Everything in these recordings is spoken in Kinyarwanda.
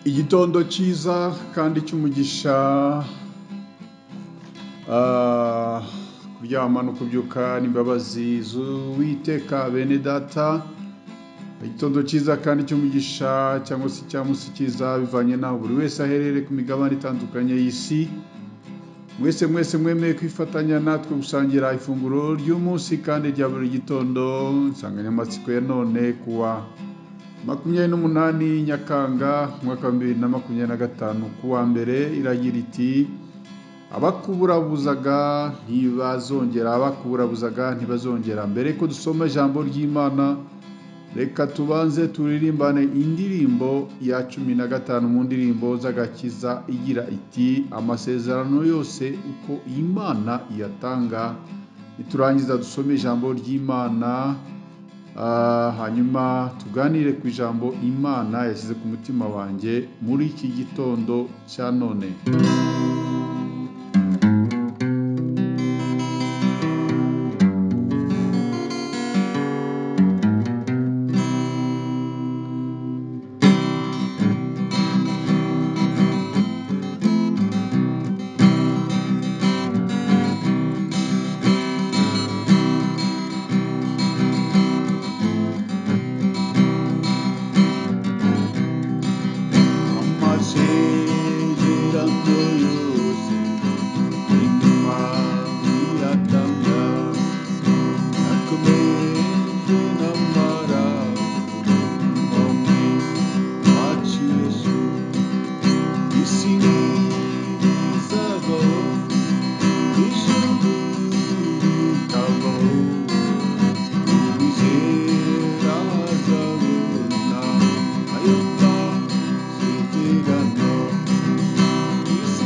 Igitondo cyiza kandi cy'umugisha, kuryama no kubyuka n'imbabazi z'Uwiteka bene data. Igitondo cyiza kandi cy'umugisha cyangwa se cya munsi cyiza bivanye naho buri wese aherereye ku migabane itandukanye y'isi. Mwese mwemeye kwifatanya natwe gusangira ifunguro ry'umunsi kandi rya buri gitondo. Insanganyamatsiko ya none kuwa 28 Nyakanga umwaka wa 2025 kuwa mbere iragira iti abakuburabuzaga ntibazongera. Mbere ko dusoma ijambo ry'Imana, reka tubanze turirimbane indirimbo ya 15 mu ndirimbo z'agakiza igira iti amasezerano yose uko Imana iyatanga. Niturangiza dusome ijambo ry'Imana, hanyuma tuganire ku ijambo Imana yashyize ku mutima wanjye muri iki gitondo cya none. Isi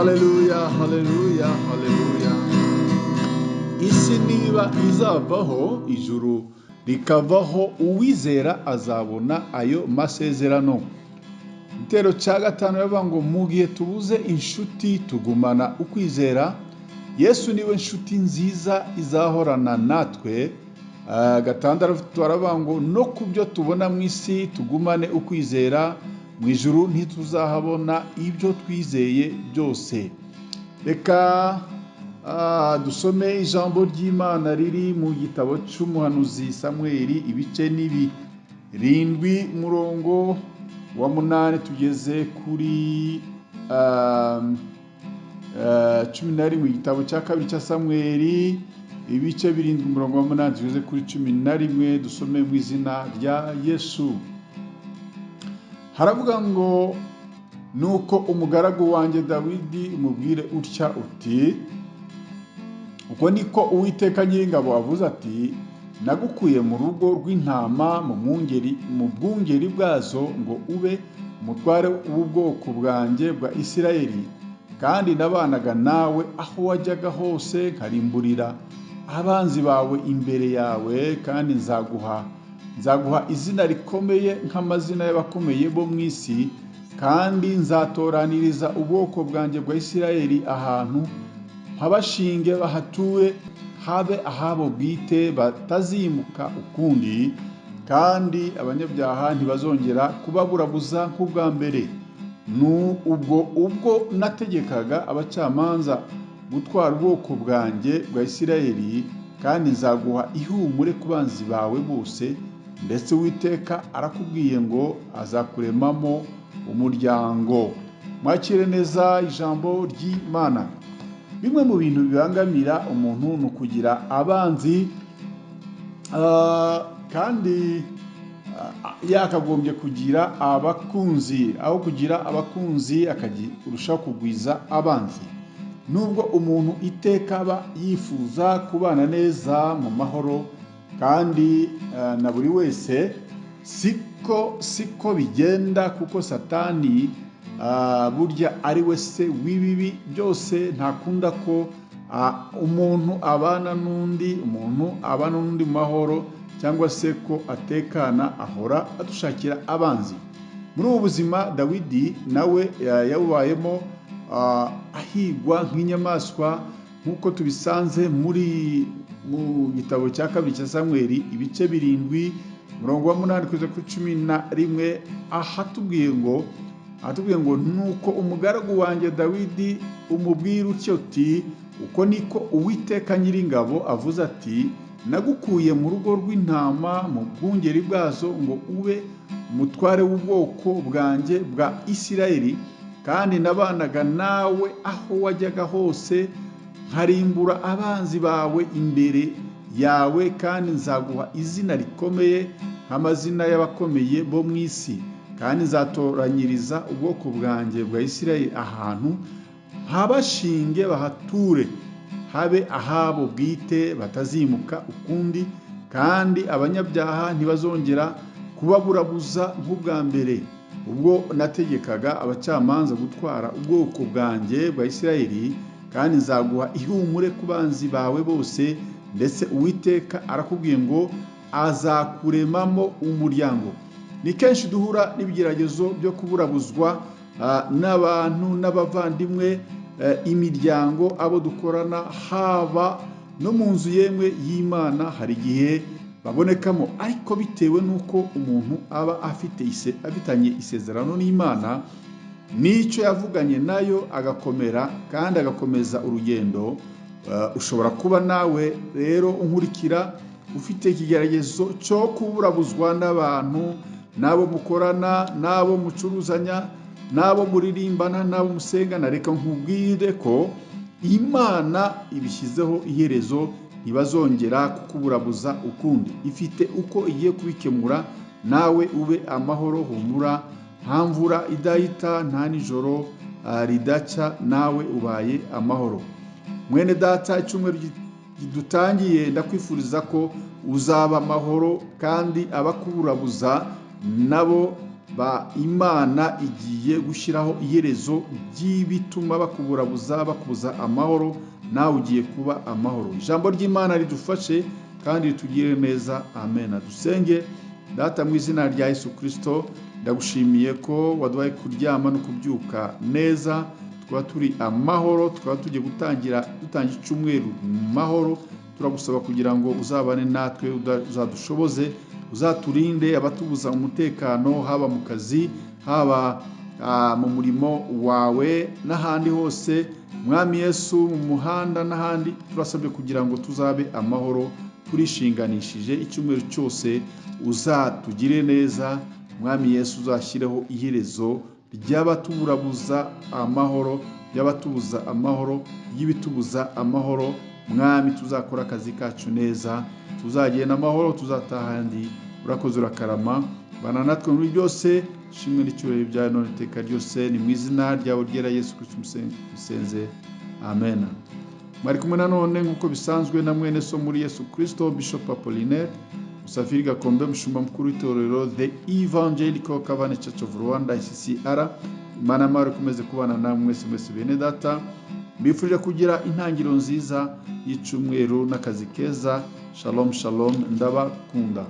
haleluya, haleluya, haleluya. Isi niba izavaho, ijuru rikavaho, uwizera azabona ayo masezerano. Igitero cya gatanu yavuga ngo mu gihe tubuze inshuti tugumana ukwizera. Yesu niwe nshuti nziza izahorana natwe. Gatandatu aravuga ngo no ku byo tubona mu isi tugumane ukwizera, mu ijuru ntituzahabona ibyo twizeye byose. Reka dusome ijambo ry'Imana riri mu gitabo cy'umuhanuzi Samweli, ibice ni 7, umurongo wa 8 tugeze kuri 11. Igitabo cya kabiri cya Samweli, ibice 7, umurongo wa 8 tugeze kuri 11. Dusome mu izina rya Yesu. Haravuga ngo nuko umugaragu wanjye Dawidi umubwire utya uti, uko niko Uwiteka Nyiringabo avuze ati, nagukuye mu rugo rw'intama mu bwungeri bwazo ngo ube umutware w'ubwoko bwanjye bwa Isirayeli, kandi nabanaga nawe aho wajyaga hose nkarimburira abanzi bawe imbere yawe, kandi nzaguha izina rikomeye nk'amazina y'abakomeye bo mu isi, kandi nzatoraniriza ubwoko bwanjye bwa Isirayeli ahantu habashinge bahature, habe ahabo bwite batazimuka ukundi, kandi abanyabyaha ntibazongera kubaburabuza nk'ubwa mbere. ubwo nategekaga abacamanza gutwara ubwoko bwanjye bwa Isirayeli, kandi nzaguha ihumure ku banzi bawe bose, ndetse Uwiteka arakubwiye ngo azakuremamo umuryango. Mwakire neza ijambo ry'Imana. Bimwe mu bintu bibangamira umuntu ni ukugira abanzi, kandi yakagombye kugira abakunzi. Aho kugira abakunzi akarushaho kugwiza abanzi. Nubwo umuntu iteka aba yifuza kubana neza mu mahoro kandi na buri wese, siko bigenda, kuko Satani burya ari we se w'ibibi byose. Ntakunda ko umuntu abana n'undi mu mahoro, cyangwa se ko atekana. Ahora adushakira abanzi. Muri ubu buzima Dawidi nawe yabubayemo, ahigwa nk'inyamaswa, nk'uko tubisanze mu gitabo cya kabiri cya Samweli, ibice 7, umurongo wa 8 kugeza kuri 11. Ahatubwiye ngo nuko umugaragu wanjye Dawidi umubwira utyo uti, uko niko Uwiteka Nyiringabo avuze ati, nagukuye mu rugo rw'intama mu bwungeri bwazo ngo ube umutware w'ubwoko bwanjye bwa Isirayeli, kandi nabanaga nawe aho wajyaga hose nkarimbura abanzi bawe imbere yawe, kandi nzaguha izina rikomeye nk'amazina y'abakomeye bo mu isi, kandi nzatoranyiriza ubwoko bwanjye bwa Isirayeli ahantu habashinge bahature, habe ahabo bwite batazimuka ukundi, kandi abanyabyaha ntibazongera kubaburabuza nk'ubwa mbere. Ubwo nategekaga abacamanza gutwara ubwoko bwanjye bwa Isirayeli, kandi nzaguha ihumure ku banzi bawe bose, ndetse Uwiteka arakubwiye ngo azakuremamo umuryango. Ni kenshi duhura n'ibigeragezo byo kuburabuzwa n'abantu n'abavandimwe, imiryango, abo dukorana, haba no mu nzu yemwe y'Imana. Hari igihe babonekamo, ariko bitewe n'uko umuntu aba afitanye isezerano n'Imana, n'icyo yavuganye nayo agakomera kandi agakomeza urugendo. Ushobora kuba nawe rero unkurikira ufite ikigeragezo cyo kuburabuzwa n'abantu, n'abo mukorana, n'abo mucuruzanya, n'abo muririmbana, n'abo musengana. Reka nkubwire ko Imana ibishyizeho iherezo, ntibazongera kukuburabuza ukundi. Ifite uko igiye kubikemura, nawe ube amahoro. Humura, nta mvura idahita, nta nijoro ridaca, nawe ubaye amahoro. Mwene data, icyumweru dutangiye ndakwifuriza ko uzaba amahoro, kandi abakuburabuza nabo Imana igiye gushyiraho iherezo ry'ibituma bakubuza amahoro, nawe ugiye kuba amahoro. Ijambo ry'Imana ridufashe kandi ritugirire neza. Amen. Dusenge. Data, mu izina rya Yesu Kristo, ndagushimiye ko waduhaye kuryama no kubyuka neza, tukaba turi amahoro, tukaba tugiye dutangira icyumweru mu mahoro. Turagusaba kugira ngo uzabane natwe, uzadushoboze, uzaturinde abatubuza umutekano, haba mu kazi, haba mu murimo wawe n'ahandi hose. Mwami Yesu, mu muhanda n'ahandi, turasabye kugira ngo tuzabe amahoro. Turishinganishije icyumweru cyose, uzatugire neza. Mwami Yesu, uzashyireho iherezo ry'abatubuza amahoro, y'ibitubuza amahoro. Mwami, tuzakora akazi kacu neza, tuzagenda amahoro, tuzataha ahandi. Urakoze, urakarama, bana natwe muri byose. Shimwe n'icyubahiro byawe none iteka ryose, ni mu izina ryawe ryera Yesu Kristo musenze. Amen. Mwari kumwe nanone nk'uko bisanzwe na mwene so muri Yesu Kristo, Bishop Apollinaire Musafiri Gakombe, mushumba mukuru w'itorero The Evangelical Covenant Church of Rwanda ICCR. Imana y'amahoro ikomeze kubana namwe mwese bene data. Mbifurije kugira intangiriro nziza y'icumweru n'akazi keza. Shalom shalom, ndabakunda.